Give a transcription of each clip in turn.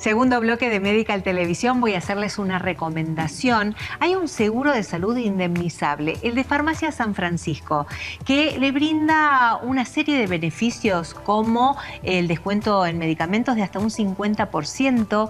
Segundo bloque de Medical Televisión, voy a hacerles una recomendación. Hay un seguro de salud indemnizable, el de Farmacia San Francisco, que le brinda una serie de beneficios como el descuento en medicamentos de hasta un 50%.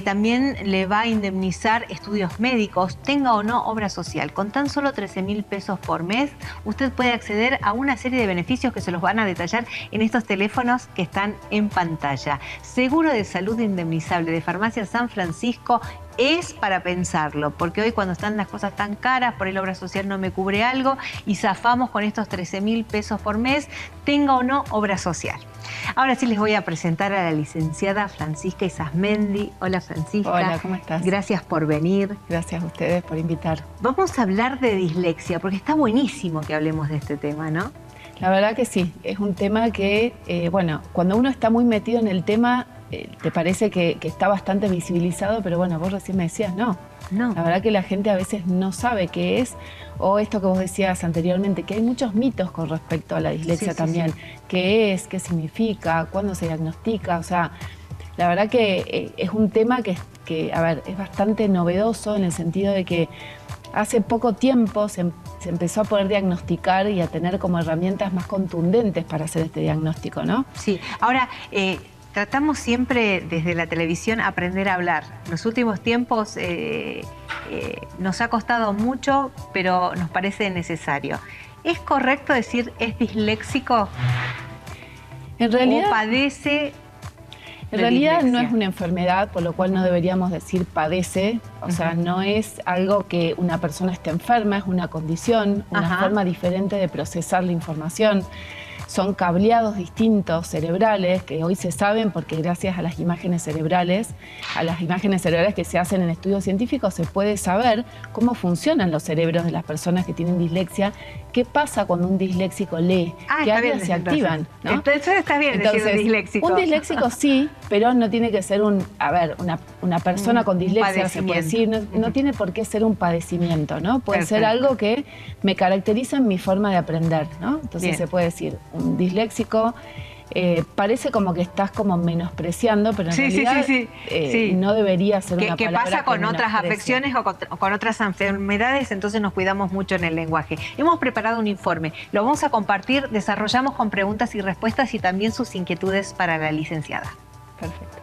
También le va a indemnizar estudios médicos, tenga o no obra social. Con tan solo 13.000 pesos por mes, usted puede acceder a una serie de beneficios que se los van a detallar en estos teléfonos que están en pantalla. Seguro de salud indemnizable de Farmacia San Francisco es para pensarlo, porque hoy cuando están las cosas tan caras, por ahí la obra social no me cubre algo y zafamos con estos 13.000 pesos por mes, tenga o no obra social. Ahora sí les voy a presentar a la licenciada Francisca Isasmendi. Hola Francisca. Hola, ¿cómo estás? Gracias por venir. Gracias a ustedes por invitar. Vamos a hablar de dislexia, porque está buenísimo que hablemos de este tema, ¿no? La verdad que sí, es un tema que, bueno, cuando uno está muy metido en el tema, te parece que está bastante visibilizado, pero bueno, vos recién me decías, no. La verdad que la gente a veces no sabe qué es, o esto que vos decías anteriormente, que hay muchos mitos con respecto a la dislexia también. ¿Qué es? ¿Qué significa? ¿Cuándo se diagnostica? O sea, la verdad que es un tema que, a ver, es bastante novedoso en el sentido de que hace poco tiempo se empezó a poder diagnosticar y a tener como herramientas más contundentes para hacer este diagnóstico, ¿no? Sí. Ahora, tratamos siempre desde la televisión aprender a hablar. En los últimos tiempos nos ha costado mucho, pero nos parece necesario. ¿Es correcto decir es disléxico? En realidad, ¿O padece? En realidad no es una enfermedad, por lo cual no deberíamos decir padece. O sea, no es algo que una persona esté enferma, es una condición, una forma diferente de procesar la información. Son cableados distintos cerebrales que hoy se saben porque gracias a las imágenes cerebrales que se hacen en estudios científicos se puede saber cómo funcionan los cerebros de las personas que tienen dislexia, qué pasa cuando un disléxico lee, qué áreas se activan, ¿no? Entonces está bien decir disléxico. Un disléxico sí, pero no tiene que ser una persona con dislexia, se puede decir, no tiene por qué ser un padecimiento, ¿no? Puede ser algo que me caracteriza en mi forma de aprender, ¿no? Entonces se puede decir, un disléxico parece como que estás como menospreciando, pero en realidad no debería ser una palabra. ¿Qué pasa con otras afecciones o con otras enfermedades? Entonces nos cuidamos mucho en el lenguaje. Hemos preparado un informe, lo vamos a compartir, desarrollamos con preguntas y respuestas y también sus inquietudes para la licenciada. Perfecto.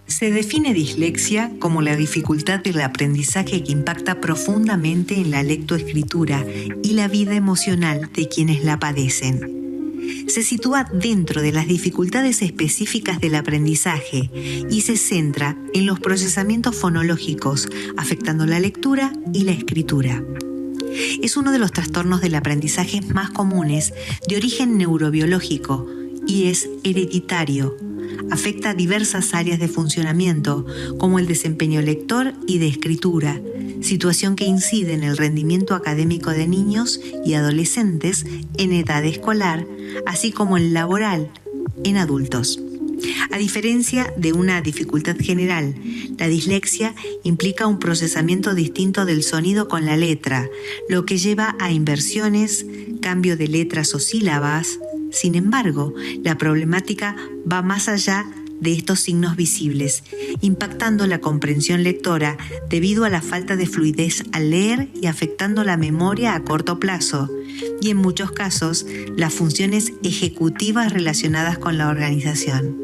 Se define dislexia como la dificultad del aprendizaje que impacta profundamente en la lectoescritura y la vida emocional de quienes la padecen. Se sitúa dentro de las dificultades específicas del aprendizaje y se centra en los procesamientos fonológicos, afectando la lectura y la escritura. Es uno de los trastornos del aprendizaje más comunes de origen neurobiológico y es hereditario. Afecta diversas áreas de funcionamiento, como el desempeño lector y de escritura, situación que incide en el rendimiento académico de niños y adolescentes en edad escolar, así como el laboral en adultos. A diferencia de una dificultad general, la dislexia implica un procesamiento distinto del sonido con la letra, lo que lleva a inversiones, cambio de letras o sílabas. Sin embargo, la problemática va más allá de estos signos visibles, impactando la comprensión lectora debido a la falta de fluidez al leer y afectando la memoria a corto plazo, y en muchos casos las funciones ejecutivas relacionadas con la organización.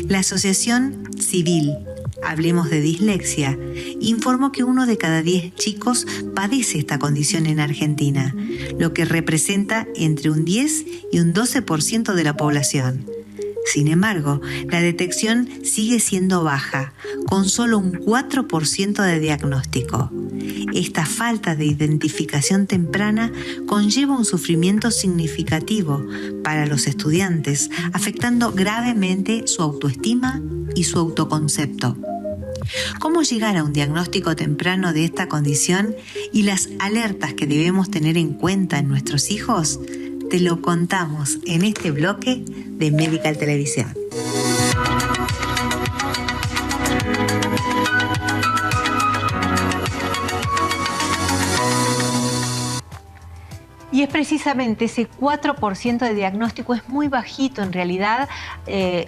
La Asociación Civil Hablemos de Dislexia informó que 1 de cada 10 chicos padece esta condición en Argentina, lo que representa entre un 10 y un 12% de la población. Sin embargo, la detección sigue siendo baja, con solo un 4% de diagnóstico. Esta falta de identificación temprana conlleva un sufrimiento significativo para los estudiantes, afectando gravemente su autoestima y su autoconcepto. ¿Cómo llegar a un diagnóstico temprano de esta condición y las alertas que debemos tener en cuenta en nuestros hijos? Te lo contamos en este bloque de Medical Televisión. Y es precisamente ese 4% de diagnóstico, es muy bajito en realidad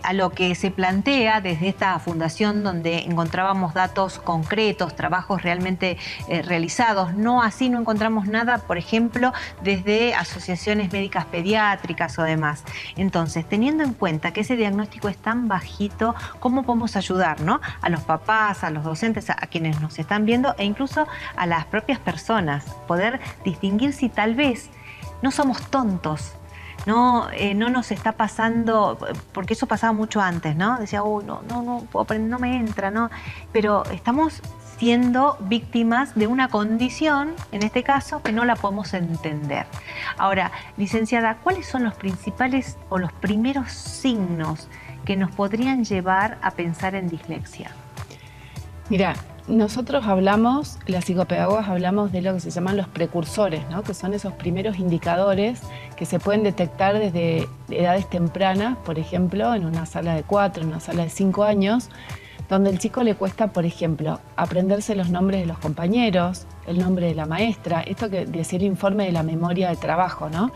a lo que se plantea desde esta fundación, donde encontrábamos datos concretos, trabajos realmente realizados. No así no encontramos nada, por ejemplo, desde asociaciones médicas pediátricas o demás. Entonces, teniendo en cuenta que ese diagnóstico es tan bajito, ¿cómo podemos ayudar, ¿no?, a los papás, a los docentes, a quienes nos están viendo e incluso a las propias personas? Poder distinguir si tal vez no somos tontos, no nos está pasando, porque eso pasaba mucho antes, ¿no? Decía, uy, no puedo aprender, no me entra, ¿no? Pero estamos siendo víctimas de una condición, en este caso, que no la podemos entender. Ahora, licenciada, ¿cuáles son los principales o los primeros signos que nos podrían llevar a pensar en dislexia? Mira, nosotros hablamos, las psicopedagogas hablamos de lo que se llaman los precursores, ¿no?, que son esos primeros indicadores que se pueden detectar desde edades tempranas, por ejemplo, en una sala de 4, en una sala de 5 años, donde el chico le cuesta, por ejemplo, aprenderse los nombres de los compañeros, el nombre de la maestra, esto que decía el informe de la memoria de trabajo, ¿no?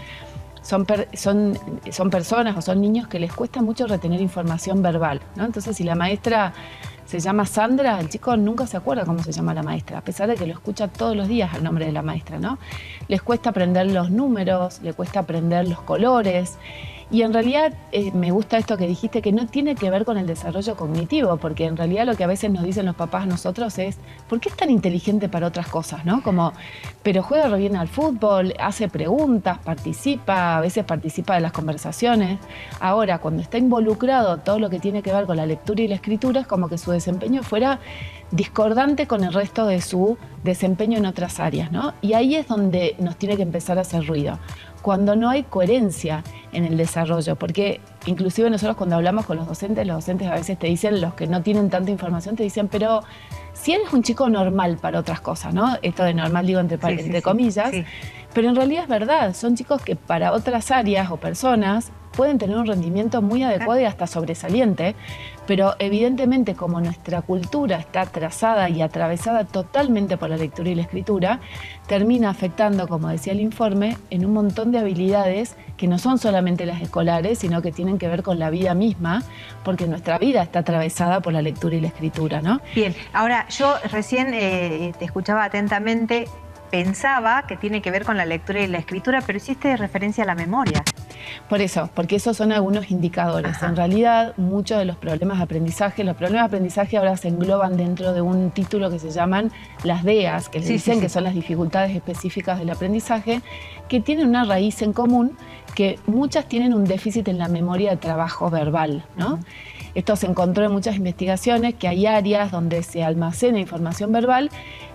Son personas o son niños que les cuesta mucho retener información verbal, ¿no? Entonces, si la maestra se llama Sandra, el chico nunca se acuerda cómo se llama la maestra, a pesar de que lo escucha todos los días el nombre de la maestra, ¿no? Les cuesta aprender los números, le cuesta aprender los colores. Y en realidad me gusta esto que dijiste, que no tiene que ver con el desarrollo cognitivo, porque en realidad lo que a veces nos dicen los papás a nosotros es, ¿por qué es tan inteligente para otras cosas, no? Como, pero juega re bien al fútbol, hace preguntas, participa, a veces participa de las conversaciones. Ahora, cuando está involucrado todo lo que tiene que ver con la lectura y la escritura, es como que su desempeño fuera discordante con el resto de su desempeño en otras áreas, ¿no? Y ahí es donde nos tiene que empezar a hacer ruido, cuando no hay coherencia en el desarrollo, porque inclusive nosotros cuando hablamos con los docentes a veces te dicen, los que no tienen tanta información, te dicen, pero si eres un chico normal para otras cosas, ¿no? Esto de normal digo entre comillas, sí. Pero en realidad es verdad, son chicos que para otras áreas o personas pueden tener un rendimiento muy adecuado y hasta sobresaliente, pero evidentemente como nuestra cultura está trazada y atravesada totalmente por la lectura y la escritura, termina afectando, como decía el informe, en un montón de habilidades que no son solamente las escolares, sino que tienen que ver con la vida misma, porque nuestra vida está atravesada por la lectura y la escritura, ¿no? Bien, ahora yo recién te escuchaba atentamente, pensaba que tiene que ver con la lectura y la escritura, pero hiciste referencia a la memoria. Por eso, porque esos son algunos indicadores. Ajá. En realidad, muchos de los problemas de aprendizaje ahora se engloban dentro de un título que se llaman las DEAs, que dicen que son las dificultades específicas del aprendizaje, que tienen una raíz en común, que muchas tienen un déficit en la memoria de trabajo verbal, ¿no? Esto se encontró en muchas investigaciones, que hay áreas donde se almacena información verbal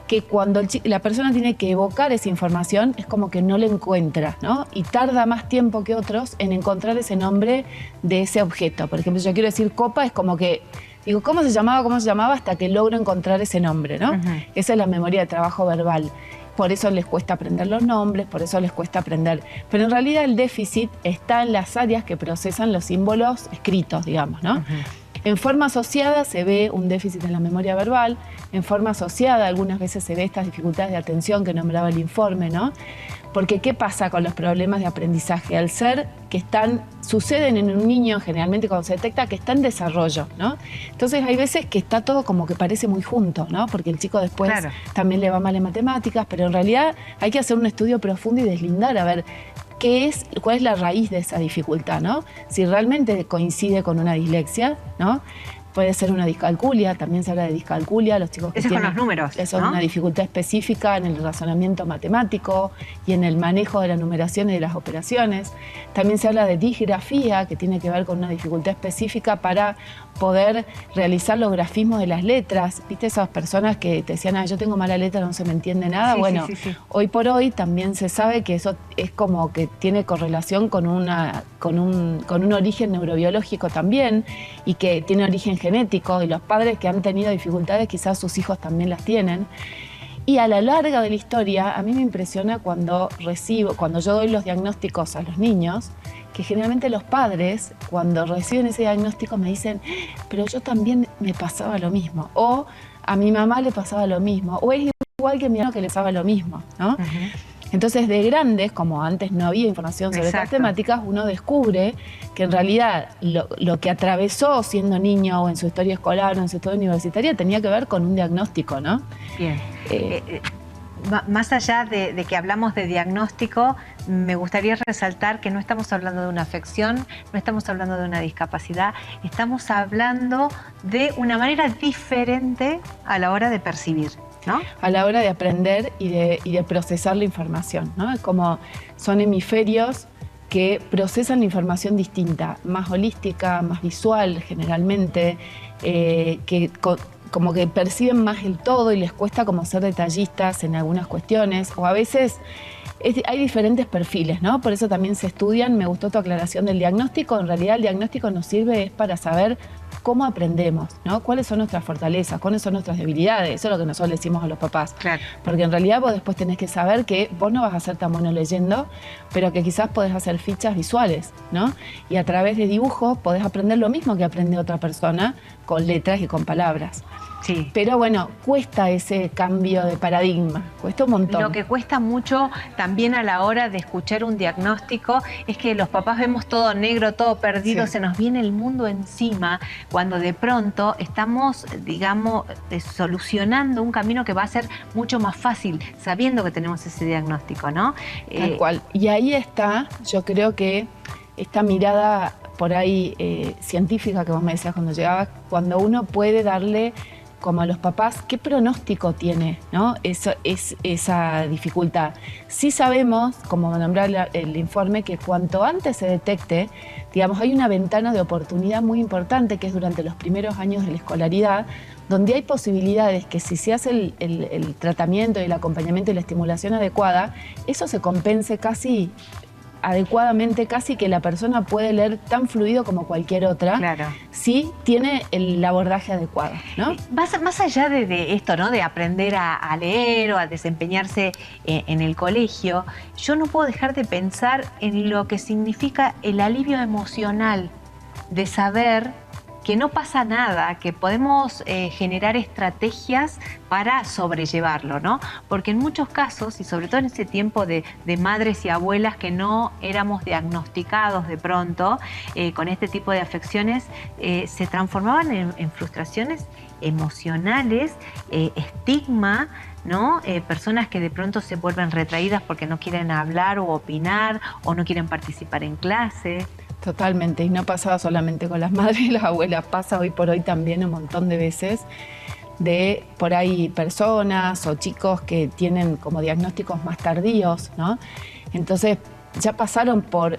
que cuando la persona tiene que evocar esa información es como que no la encuentra, ¿no? Y tarda más tiempo que otros en encontrar ese nombre de ese objeto. Por ejemplo, yo quiero decir copa, es como que digo, ¿cómo se llamaba? Hasta que logro encontrar ese nombre, ¿no? Esa es la memoria de trabajo verbal. Por eso les cuesta aprender los nombres, por eso les cuesta aprender. Pero en realidad el déficit está en las áreas que procesan los símbolos escritos, digamos, ¿no? En forma asociada se ve un déficit en la memoria verbal, en forma asociada algunas veces se ve estas dificultades de atención que nombraba el informe, ¿no? Porque ¿qué pasa con los problemas de aprendizaje? Al ser que suceden en un niño generalmente cuando se detecta que está en desarrollo, ¿no? Entonces hay veces que está todo como que parece muy junto, ¿no? Porque el chico después también le va mal en matemáticas, pero en realidad hay que hacer un estudio profundo y deslindar a ver cuál es la raíz de esa dificultad, ¿no? Si realmente coincide con una dislexia, ¿no? Puede ser una discalculia, también se habla de discalculia, los chicos que tienen con los números, eso, ¿no? Una dificultad específica en el razonamiento matemático y en el manejo de la numeración y de las operaciones. También se habla de disgrafía, que tiene que ver con una dificultad específica para poder realizar los grafismos de las letras. ¿Viste esas personas que te decían, yo tengo mala letra, no se me entiende nada? Sí, sí. Hoy por hoy también se sabe que eso es como que tiene correlación con un origen neurobiológico también y que tiene origen genético, y los padres que han tenido dificultades quizás sus hijos también las tienen. Y a la larga de la historia a mí me impresiona cuando yo doy los diagnósticos a los niños, que generalmente los padres cuando reciben ese diagnóstico me dicen, pero yo también me pasaba lo mismo, o a mi mamá le pasaba lo mismo, o es igual que mi hermano que le pasaba lo mismo, ¿no? Entonces, de grandes, como antes no había información sobre estas temáticas, uno descubre que en realidad lo que atravesó siendo niño o en su historia escolar o en su historia universitaria tenía que ver con un diagnóstico, ¿no? Bien. Más allá de que hablamos de diagnóstico, me gustaría resaltar que no estamos hablando de una afección, no estamos hablando de una discapacidad, estamos hablando de una manera diferente a la hora de percibir, ¿no? A la hora de aprender y de procesar la información, ¿no? Es como son hemisferios que procesan la información distinta, más holística, más visual generalmente, como que perciben más el todo y les cuesta como ser detallistas en algunas cuestiones, o a veces hay diferentes perfiles, ¿no? Por eso también se estudian. Me gustó tu aclaración del diagnóstico. En realidad el diagnóstico nos sirve para saber cómo aprendemos, ¿no? Cuáles son nuestras fortalezas, cuáles son nuestras debilidades. Eso es lo que nosotros le decimos a los papás. Claro. Porque en realidad vos después tenés que saber que vos no vas a ser tan bueno leyendo, pero que quizás podés hacer fichas visuales, ¿no? Y a través de dibujos podés aprender lo mismo que aprende otra persona con letras y con palabras. Sí. Pero bueno, cuesta ese cambio de paradigma, cuesta un montón. Lo que cuesta mucho también a la hora de escuchar un diagnóstico es que los papás vemos todo negro, todo perdido, se nos viene el mundo encima, cuando de pronto estamos, digamos, solucionando un camino que va a ser mucho más fácil, sabiendo que tenemos ese diagnóstico, ¿no? Tal cual. Y ahí está, yo creo que esta mirada por ahí científica que vos me decías cuando llegabas, cuando uno puede darle como a los papás, ¿qué pronóstico tiene, ¿no? Esa dificultad? Sí sabemos, como nombrar el informe, que cuanto antes se detecte, digamos, hay una ventana de oportunidad muy importante que es durante los primeros años de la escolaridad, donde hay posibilidades que si se hace el tratamiento y el acompañamiento y la estimulación adecuada, eso se compense casi adecuadamente, casi que la persona puede leer tan fluido como cualquier otra, claro, si tiene el abordaje adecuado, ¿no? Más allá de esto, ¿no? De aprender a leer o a desempeñarse en el colegio, yo no puedo dejar de pensar en lo que significa el alivio emocional de saber que no pasa nada, que podemos generar estrategias para sobrellevarlo, ¿no? Porque en muchos casos, y sobre todo en ese tiempo de madres y abuelas que no éramos diagnosticados de pronto con este tipo de afecciones, se transformaban en frustraciones emocionales, estigma, ¿no? Personas que de pronto se vuelven retraídas porque no quieren hablar o opinar o no quieren participar en clase. Totalmente, y no pasaba solamente con las madres y las abuelas, pasa hoy por hoy también un montón de veces de por ahí personas o chicos que tienen como diagnósticos más tardíos, ¿no? Entonces ya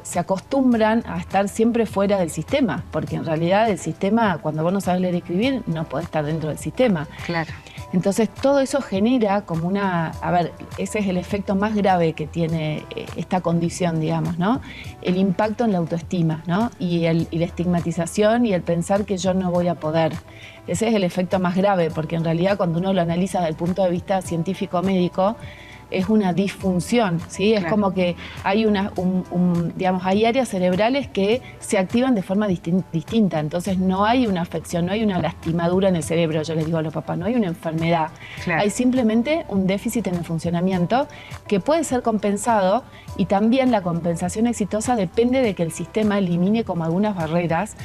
se acostumbran a estar siempre fuera del sistema, porque en realidad el sistema, cuando vos no sabes leer y escribir, no podés estar dentro del sistema. Claro. Entonces todo eso genera como ese es el efecto más grave que tiene esta condición, digamos, ¿no? El impacto en la autoestima, ¿no? Y la estigmatización y el pensar que yo no voy a poder. Ese es el efecto más grave, porque en realidad cuando uno lo analiza desde el punto de vista científico-médico, es una disfunción, ¿sí? Claro. Es como que hay hay áreas cerebrales que se activan de forma distinta, entonces no hay una afección, no hay una lastimadura en el cerebro, yo les digo a los papás, no hay una enfermedad, claro. Hay simplemente un déficit en el funcionamiento que puede ser compensado, y también la compensación exitosa depende de que el sistema elimine como algunas barreras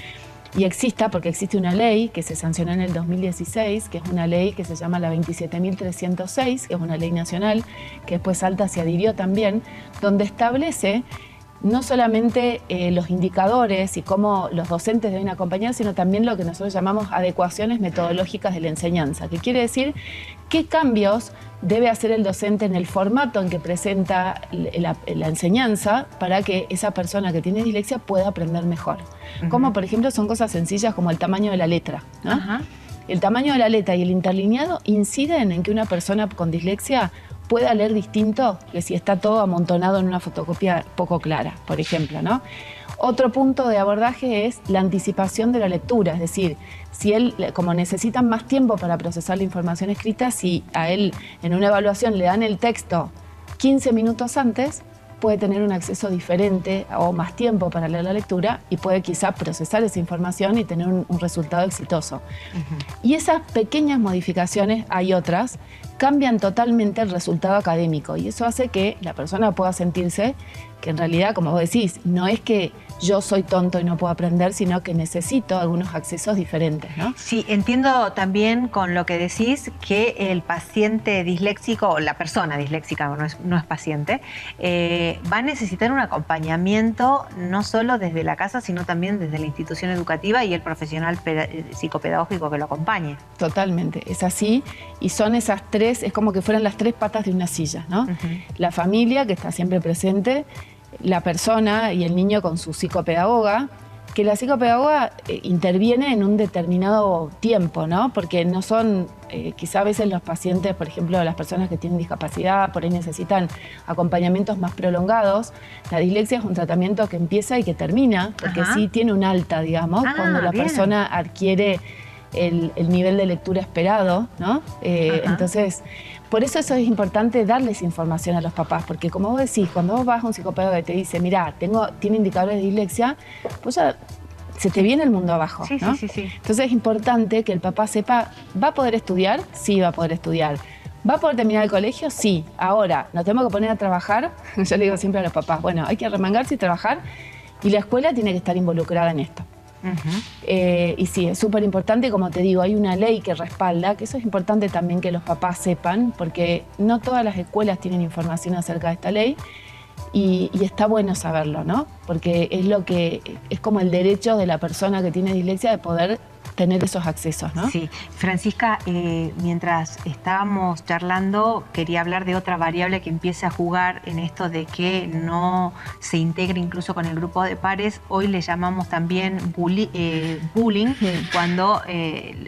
y exista, porque existe una ley que se sancionó en el 2016, que es una ley que se llama la 27.306, que es una ley nacional, que después Salta se adhirió también, donde establece no solamente los indicadores y cómo los docentes deben acompañar, sino también lo que nosotros llamamos adecuaciones metodológicas de la enseñanza, que quiere decir qué cambios debe hacer el docente en el formato en que presenta la enseñanza para que esa persona que tiene dislexia pueda aprender mejor. Como por ejemplo son cosas sencillas como el tamaño de la letra, ¿no? El tamaño de la letra y el interlineado inciden en que una persona con dislexia pueda leer distinto que si está todo amontonado en una fotocopia poco clara, por ejemplo, ¿no? Otro punto de abordaje es la anticipación de la lectura, es decir, si él, como necesitan más tiempo para procesar la información escrita, si a él en una evaluación le dan el texto 15 minutos antes, puede tener un acceso diferente o más tiempo para leer la lectura y puede quizá procesar esa información y tener un resultado exitoso. Y esas pequeñas modificaciones, hay otras, cambian totalmente el resultado académico y eso hace que la persona pueda sentirse que en realidad, como vos decís, no es que yo soy tonto y no puedo aprender, sino que necesito algunos accesos diferentes, ¿no? Sí, entiendo también con lo que decís que el paciente disléxico, o la persona disléxica, no es paciente, va a necesitar un acompañamiento no solo desde la casa, sino también desde la institución educativa y el profesional psicopedagógico que lo acompañe. Totalmente, es así. Y son esas tres, es como que fueran las tres patas de una silla, ¿no? La familia, que está siempre presente, la persona y el niño con su psicopedagoga, que la psicopedagoga interviene en un determinado tiempo, ¿no? Porque no son, quizá a veces los pacientes, por ejemplo, las personas que tienen discapacidad, por ahí necesitan acompañamientos más prolongados. La dislexia es un tratamiento que empieza y que termina, porque sí tiene un alta, digamos, cuando la persona adquiere el nivel de lectura esperado, ¿no? Entonces, por eso es importante darles información a los papás, porque como vos decís, cuando vos vas a un psicopedagogo y te dice, mirá, tiene indicadores de dislexia, pues ya se te viene el mundo abajo, ¿no? Sí. Entonces es importante que el papá sepa, ¿va a poder estudiar? Sí, va a poder estudiar. ¿Va a poder terminar el colegio? Sí. Ahora, ¿nos tenemos que poner a trabajar? Yo le digo siempre a los papás, bueno, hay que arremangarse y trabajar, y la escuela tiene que estar involucrada en esto. Y sí, es súper importante, como te digo, hay una ley que respalda, que eso es importante también que los papás sepan, porque no todas las escuelas tienen información acerca de esta ley y está bueno saberlo, ¿no? Porque es como el derecho de la persona que tiene dislexia de poder tener esos accesos, ¿no? Sí. Francisca, mientras estábamos charlando, quería hablar de otra variable que empieza a jugar en esto de que no se integre incluso con el grupo de pares. Hoy le llamamos también bullying, cuando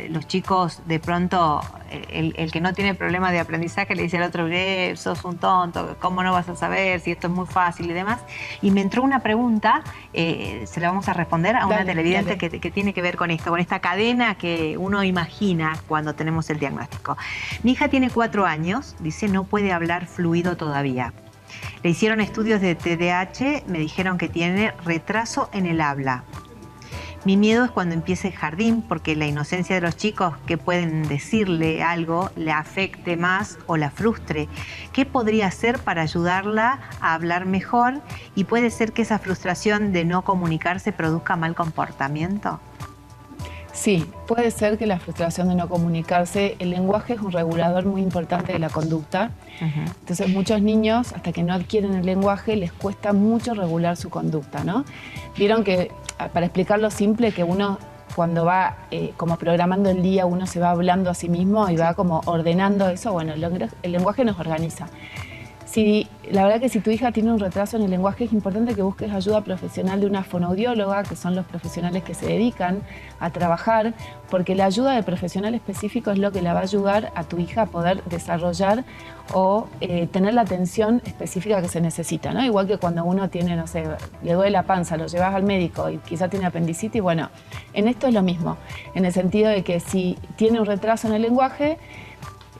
los chicos de pronto, el que no tiene problema de aprendizaje le dice al otro, sos un tonto, ¿cómo no vas a saber si esto es muy fácil y demás? Y me entró una pregunta, se la vamos a responder a una televidente que tiene que ver con esto, con esta cadena que uno imagina cuando tenemos el diagnóstico. Mi hija tiene 4 años, dice, no puede hablar fluido todavía. Le hicieron estudios de TDAH, me dijeron que tiene retraso en el habla. Mi miedo es cuando empiece el jardín, porque la inocencia de los chicos que pueden decirle algo le afecte más o la frustre. ¿Qué podría hacer para ayudarla a hablar mejor? Y puede ser que esa frustración de no comunicarse produzca mal comportamiento. Sí, puede ser que la frustración de no comunicarse, el lenguaje es un regulador muy importante de la conducta. Entonces muchos niños, hasta que no adquieren el lenguaje, les cuesta mucho regular su conducta, ¿no? Vieron que, para explicarlo simple, que uno cuando va como programando el día, uno se va hablando a sí mismo y va como ordenando eso. Bueno, el lenguaje nos organiza. La verdad que si tu hija tiene un retraso en el lenguaje, es importante que busques ayuda profesional de una fonoaudióloga, que son los profesionales que se dedican a trabajar, porque la ayuda de profesional específico es lo que la va a ayudar a tu hija a poder desarrollar o tener la atención específica que se necesita, ¿no? Igual que cuando uno tiene, no sé, le duele la panza, lo llevas al médico y quizá tiene apendicitis, bueno, en esto es lo mismo, en el sentido de que si tiene un retraso en el lenguaje,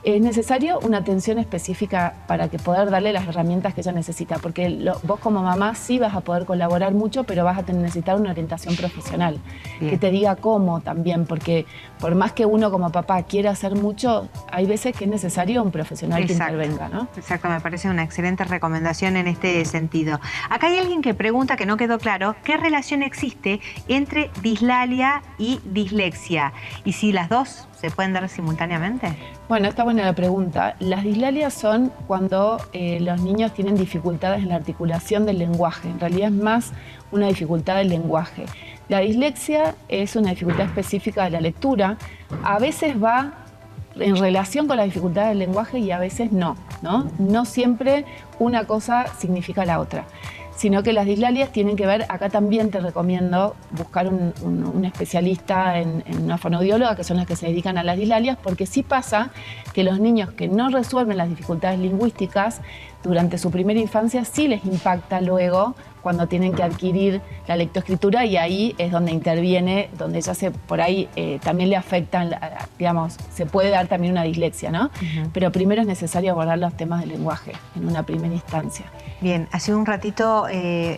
es necesario una atención específica para que poder darle las herramientas que ella necesita, porque vos como mamá sí vas a poder colaborar mucho, pero vas a necesitar una orientación profesional. Bien. Que te diga cómo también, porque por más que uno como papá quiera hacer mucho, hay veces que es necesario un profesional que intervenga, ¿no? Exacto, me parece una excelente recomendación en este sentido. Acá hay alguien que pregunta, que no quedó claro, ¿qué relación existe entre dislalia y dislexia? Y si las dos se pueden dar simultáneamente. Bueno, está buena la pregunta. Las dislalias son cuando los niños tienen dificultades en la articulación del lenguaje. En realidad es más una dificultad del lenguaje. La dislexia es una dificultad específica de la lectura. A veces va en relación con la dificultad del lenguaje y a veces no, ¿no? No siempre una cosa significa la otra, sino que las dislalias tienen que ver, acá también te recomiendo buscar un especialista en una fonoaudióloga, que son las que se dedican a las dislalias, porque sí pasa que los niños que no resuelven las dificultades lingüísticas durante su primera infancia sí les impacta luego cuando tienen que adquirir la lectoescritura, y ahí es donde interviene, donde ya por ahí también le afectan, digamos, se puede dar también una dislexia, ¿no? Pero primero es necesario abordar los temas del lenguaje en una primera instancia. Bien, hace un ratito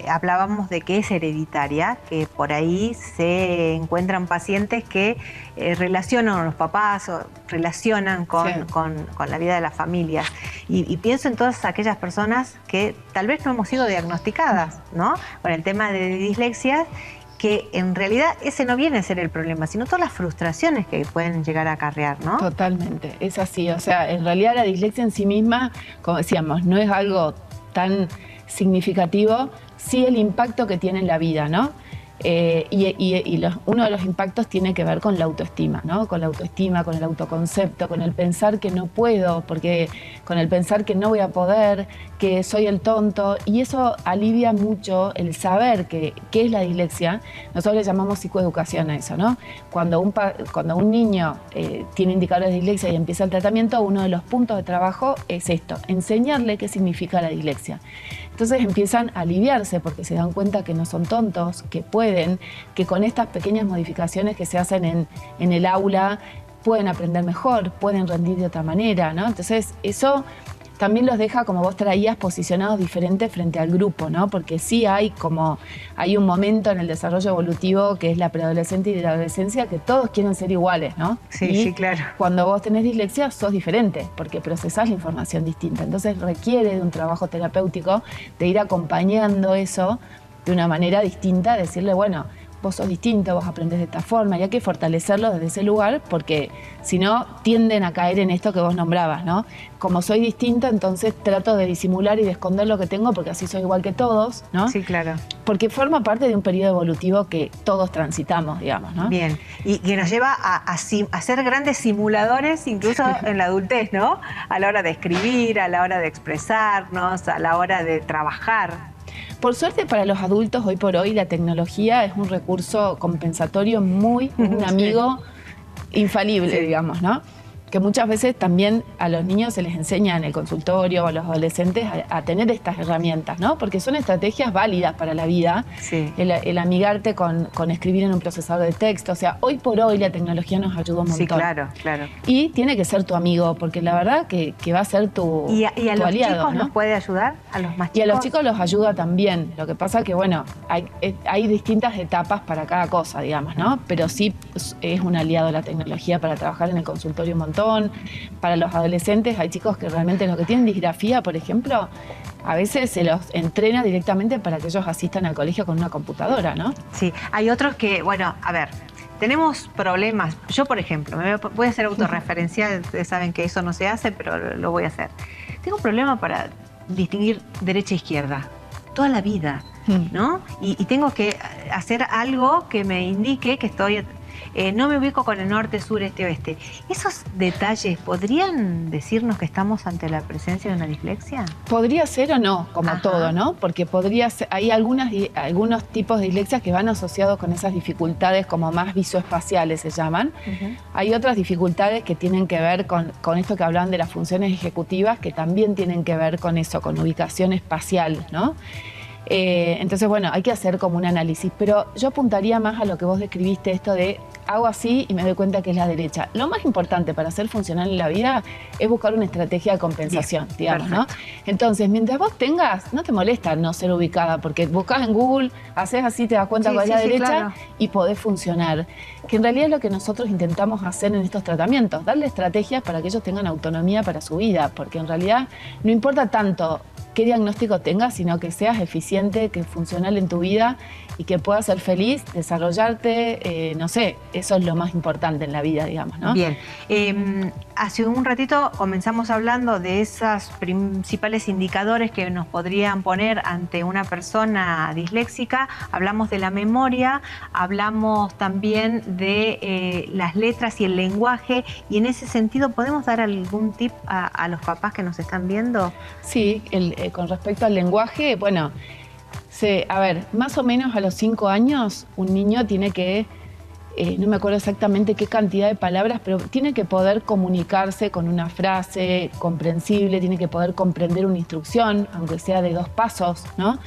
hablábamos de que es hereditaria, que por ahí se encuentran pacientes que relacionan a los papás o relacionan con la vida de las familias. Y pienso en todas aquellas personas que tal vez no hemos sido diagnosticadas, ¿no?, con el tema de dislexia, que en realidad ese no viene a ser el problema, sino todas las frustraciones que pueden llegar a acarrear, ¿no? Totalmente, es así. O sea, en realidad la dislexia en sí misma, como decíamos, no es algo tan significativo, sí el impacto que tiene en la vida, ¿no? Uno de los impactos tiene que ver con la autoestima, ¿no? Con la autoestima, con el autoconcepto, con el pensar que no puedo, con el pensar que no voy a poder, que soy el tonto, y eso alivia mucho el saber qué es la dislexia. Nosotros le llamamos psicoeducación a eso, ¿no? Cuando un niño tiene indicadores de dislexia y empieza el tratamiento, uno de los puntos de trabajo es esto, enseñarle qué significa la dislexia. Entonces empiezan a aliviarse porque se dan cuenta que no son tontos, que pueden, que con estas pequeñas modificaciones que se hacen en el aula pueden aprender mejor, pueden rendir de otra manera, ¿no? Entonces eso también los deja, como vos traías, posicionados diferentes frente al grupo, ¿no? Porque sí hay un momento en el desarrollo evolutivo que es la preadolescencia y la adolescencia, que todos quieren ser iguales, ¿no? Sí, claro. Cuando vos tenés dislexia sos diferente porque procesás la información distinta. Entonces requiere de un trabajo terapéutico, de ir acompañando eso de una manera distinta, decirle, bueno, vos sos distinto, vos aprendés de esta forma, y hay que fortalecerlo desde ese lugar, porque si no tienden a caer en esto que vos nombrabas, ¿no? Como soy distinto, entonces trato de disimular y de esconder lo que tengo porque así soy igual que todos, ¿no? Sí, claro. Porque forma parte de un periodo evolutivo que todos transitamos, digamos, ¿no? Bien, y que nos lleva a ser grandes simuladores incluso en la adultez, ¿no? A la hora de escribir, a la hora de expresarnos, a la hora de trabajar. Por suerte para los adultos, hoy por hoy, la tecnología es un recurso compensatorio un amigo infalible, digamos, ¿no? Que muchas veces también a los niños se les enseña en el consultorio o a los adolescentes a tener estas herramientas, ¿no? Porque son estrategias válidas para la vida. Sí. El amigarte con escribir en un procesador de texto. O sea, hoy por hoy la tecnología nos ayuda un montón. Sí, claro, claro. Y tiene que ser tu amigo, porque la verdad que va a ser tu aliado. ¿Y a los aliado, chicos ¿no? nos puede ayudar? ¿A los más chicos? Y a los chicos los ayuda también. Lo que pasa que, bueno, hay distintas etapas para cada cosa, digamos, ¿no? Pero sí es un aliado la tecnología para trabajar en el consultorio un montón. Para los adolescentes hay chicos que realmente los que tienen disgrafía, por ejemplo, a veces se los entrena directamente para que ellos asistan al colegio con una computadora, ¿no? Sí, hay otros que, bueno, a ver, tenemos problemas. Yo, por ejemplo, voy a hacer autorreferencial, ustedes saben que eso no se hace, pero lo voy a hacer. Tengo un problema para distinguir derecha e izquierda toda la vida, ¿no? Y tengo que hacer algo que me indique que estoy... no me ubico con el norte, sur, este, oeste. ¿Esos detalles podrían decirnos que estamos ante la presencia de una dislexia? Podría ser o no, como todo, ¿no? Porque podría ser, hay algunos tipos de dislexias que van asociados con esas dificultades como más visoespaciales se llaman. Hay otras dificultades que tienen que ver con esto que hablaban de las funciones ejecutivas, que también tienen que ver con eso, con ubicación espacial, ¿no? Entonces, bueno, hay que hacer como un análisis, pero yo apuntaría más a lo que vos describiste, esto de hago así y me doy cuenta que es la derecha. Lo más importante para ser funcional en la vida es buscar una estrategia de compensación, digamos, ¿no? Entonces, mientras vos tengas, no te molesta no ser ubicada, porque buscas en Google, haces así, te das cuenta cuál es la derecha, claro, y podés funcionar. Que en realidad es lo que nosotros intentamos hacer en estos tratamientos, darle estrategias para que ellos tengan autonomía para su vida, porque en realidad no importa tanto qué diagnóstico tengas, sino que seas eficiente, que es funcional en tu vida y que puedas ser feliz, desarrollarte, no sé, eso es lo más importante en la vida, digamos, ¿no? Bien. Hace un ratito comenzamos hablando de esos principales indicadores que nos podrían poner ante una persona disléxica. Hablamos de la memoria, hablamos también de las letras y el lenguaje, y en ese sentido, ¿podemos dar algún tip a los papás que nos están viendo? Sí, con respecto al lenguaje, bueno, a ver, más o menos a los 5 años un niño tiene que, no me acuerdo exactamente qué cantidad de palabras, pero tiene que poder comunicarse con una frase comprensible, tiene que poder comprender una instrucción, aunque sea de 2 pasos, ¿no?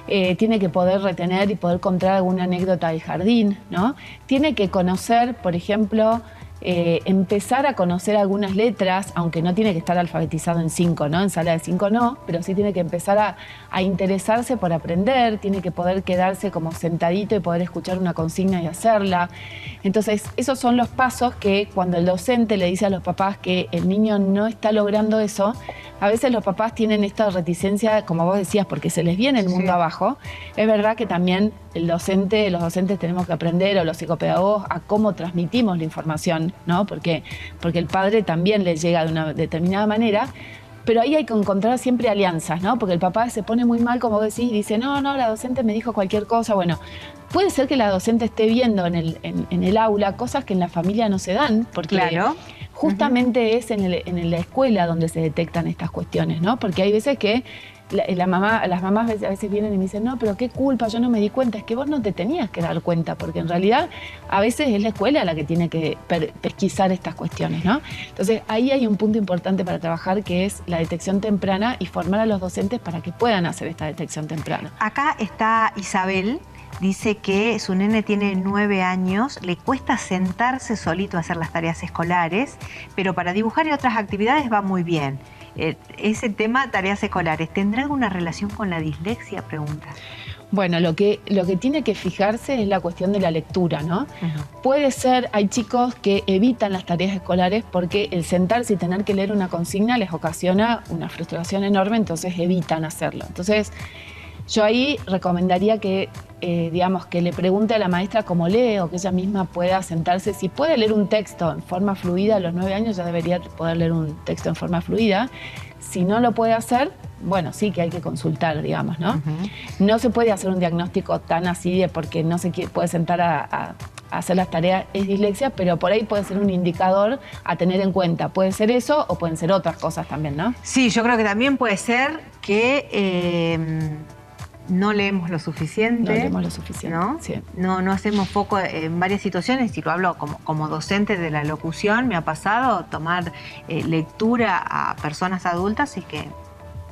tiene que poder retener y poder contar alguna anécdota del jardín, ¿no? Tiene que conocer, por ejemplo, empezar a conocer algunas letras, aunque no tiene que estar alfabetizado en 5, ¿no? En sala de 5 no, pero sí tiene que empezar a interesarse por aprender, tiene que poder quedarse como sentadito y poder escuchar una consigna y hacerla. Entonces, esos son los pasos que cuando el docente le dice a los papás que el niño no está logrando eso, a veces los papás tienen esta reticencia, como vos decías, porque se les viene el mundo abajo. Es verdad que también los docentes tenemos que aprender, o los psicopedagogos, a cómo transmitimos la información, ¿no? Porque el padre también le llega de una determinada manera, pero ahí hay que encontrar siempre alianzas, ¿no? Porque el papá se pone muy mal, como vos decís, y dice, no, la docente me dijo cualquier cosa. Bueno, puede ser que la docente esté viendo en el aula cosas que en la familia no se dan, porque claro. Justamente es en la escuela donde se detectan estas cuestiones, ¿no? Porque hay veces que las mamás a veces vienen y me dicen, no, pero qué culpa, yo no me di cuenta. Es que vos no te tenías que dar cuenta, porque en realidad a veces es la escuela la que tiene que pesquisar estas cuestiones, ¿no? Entonces ahí hay un punto importante para trabajar, que es la detección temprana y formar a los docentes para que puedan hacer esta detección temprana. Acá está Isabel. Dice que su nene tiene 9 años, le cuesta sentarse solito a hacer las tareas escolares, pero para dibujar y otras actividades va muy bien. Ese tema, tareas escolares, ¿tendrá alguna relación con la dislexia? Pregunta. Bueno, lo que tiene que fijarse es la cuestión de la lectura, ¿no? Puede ser, hay chicos que evitan las tareas escolares porque el sentarse y tener que leer una consigna les ocasiona una frustración enorme, entonces evitan hacerlo. Entonces, yo ahí recomendaría que, que le pregunte a la maestra cómo lee, o que ella misma pueda sentarse. Si puede leer un texto en forma fluida, a los 9 años ya debería poder leer un texto en forma fluida. Si no lo puede hacer, bueno, sí que hay que consultar, digamos, ¿no? No se puede hacer un diagnóstico tan así de porque no se puede sentar a hacer las tareas, es dislexia, pero por ahí puede ser un indicador a tener en cuenta. Puede ser eso o pueden ser otras cosas también, ¿no? Sí, yo creo que también puede ser que no leemos lo suficiente. No leemos lo suficiente, ¿no? Sí. No hacemos foco en varias situaciones, y lo hablo como docente de la locución. Me ha pasado tomar lectura a personas adultas y que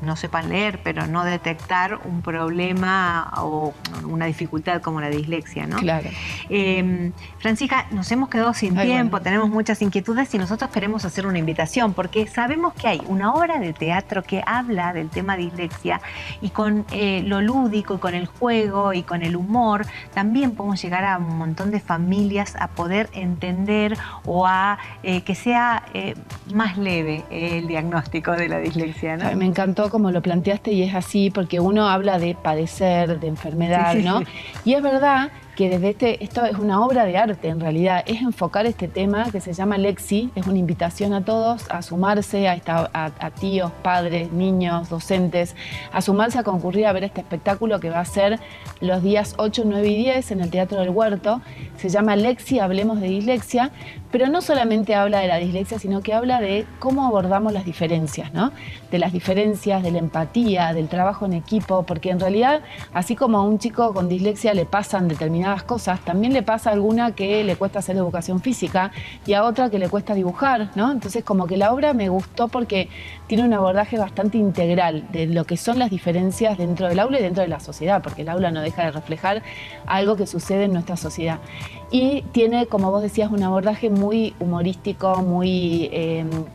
no sepan leer, pero no detectar un problema o una dificultad como la dislexia, ¿no? Claro. Francisca, nos hemos quedado sin tiempo, tenemos muchas inquietudes y nosotros queremos hacer una invitación porque sabemos que hay una obra de teatro que habla del tema dislexia, y con lo lúdico y con el juego y con el humor también podemos llegar a un montón de familias a poder entender o a que sea más leve el diagnóstico de la dislexia, ¿no? Me encantó como lo planteaste, y es así, porque uno habla de padecer, de enfermedad, sí, ¿no? Sí. Y es verdad que desde esto es una obra de arte, en realidad, es enfocar este tema que se llama Lexi, es una invitación a todos a sumarse a tíos, padres, niños, docentes, a sumarse a concurrir a ver este espectáculo que va a ser los días 8, 9 y 10 en el Teatro del Huerto. Se llama Lexi, hablemos de dislexia, pero no solamente habla de la dislexia, sino que habla de cómo abordamos las diferencias, ¿no? De las diferencias, de la empatía, del trabajo en equipo, porque en realidad, así como a un chico con dislexia le pasan determinadas cosas, también le pasa a alguna que le cuesta hacer educación física y a otra que le cuesta dibujar, ¿no? Entonces, como que la obra me gustó porque tiene un abordaje bastante integral de lo que son las diferencias dentro del aula y dentro de la sociedad, porque el aula no deja de reflejar algo que sucede en nuestra sociedad. Y tiene, como vos decías, un abordaje muy humorístico, muy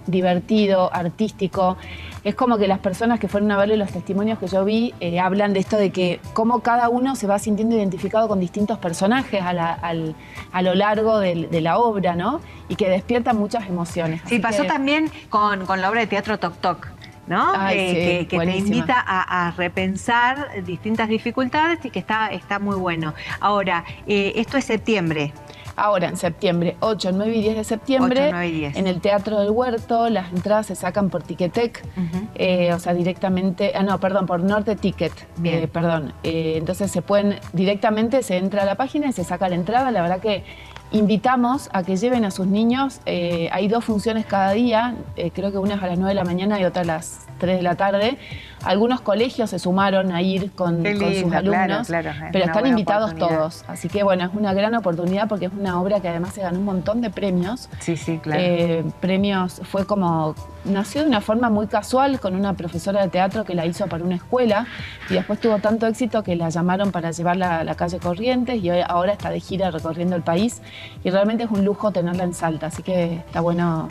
divertido, artístico. Es como que las personas que fueron a verle los testimonios que yo vi hablan de esto de que cómo cada uno se va sintiendo identificado con distintos personajes a lo largo de la obra, ¿no? Y que despiertan muchas emociones. Sí, pasó también con la obra de teatro Toc Toc, ¿no? Ay, sí, que te invita a repensar distintas dificultades y que está muy bueno. Ahora, esto es septiembre. Ahora, en septiembre, 8, 9 y 10 de septiembre, 8, 9 y 10. En el Teatro del Huerto, las entradas se sacan por Ticketek, o sea, directamente, por Norte Ticket, entonces se pueden, directamente se entra a la página y se saca la entrada. La verdad que invitamos a que lleven a sus niños, hay 2 funciones cada día, creo que una es a las 9 de la mañana y otra a las 3 de la tarde, Algunos colegios se sumaron a ir con sus alumnos, pero están invitados todos. Así que bueno, es una gran oportunidad porque es una obra que además se ganó un montón de premios. Sí, claro. Premios, nació de una forma muy casual con una profesora de teatro que la hizo para una escuela y después tuvo tanto éxito que la llamaron para llevarla a la calle Corrientes y ahora está de gira recorriendo el país y realmente es un lujo tenerla en Salta, así que está bueno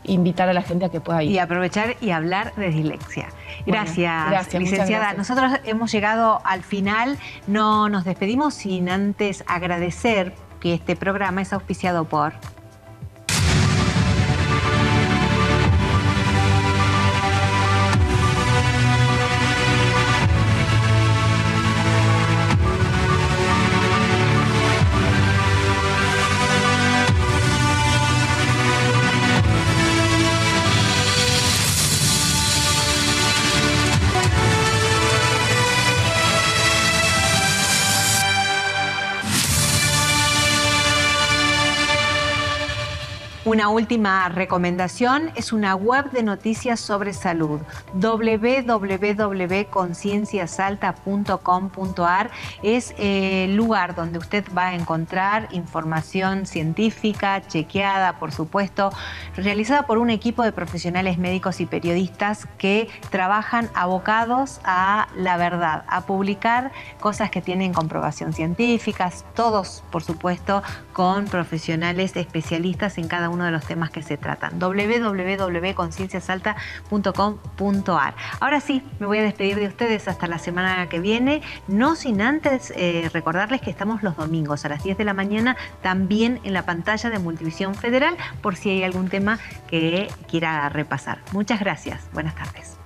invitar a la gente a que pueda ir. Y aprovechar y hablar de dislexia. Gracias, licenciada. Gracias. Nosotros hemos llegado al final, no nos despedimos sin antes agradecer que este programa es auspiciado por... Una última recomendación es una web de noticias sobre salud, www.concienciasalta.com.ar. Es el lugar donde usted va a encontrar información científica, chequeada, por supuesto, realizada por un equipo de profesionales médicos y periodistas que trabajan abocados a la verdad, a publicar cosas que tienen comprobación científica, todos, por supuesto, con profesionales especialistas en cada uno de los temas que se tratan. www.concienciasalta.com.ar. Ahora sí, me voy a despedir de ustedes hasta la semana que viene, no sin antes recordarles que estamos los domingos a las 10 de la mañana también en la pantalla de Multivisión Federal por si hay algún tema que quiera repasar. Muchas gracias. Buenas tardes.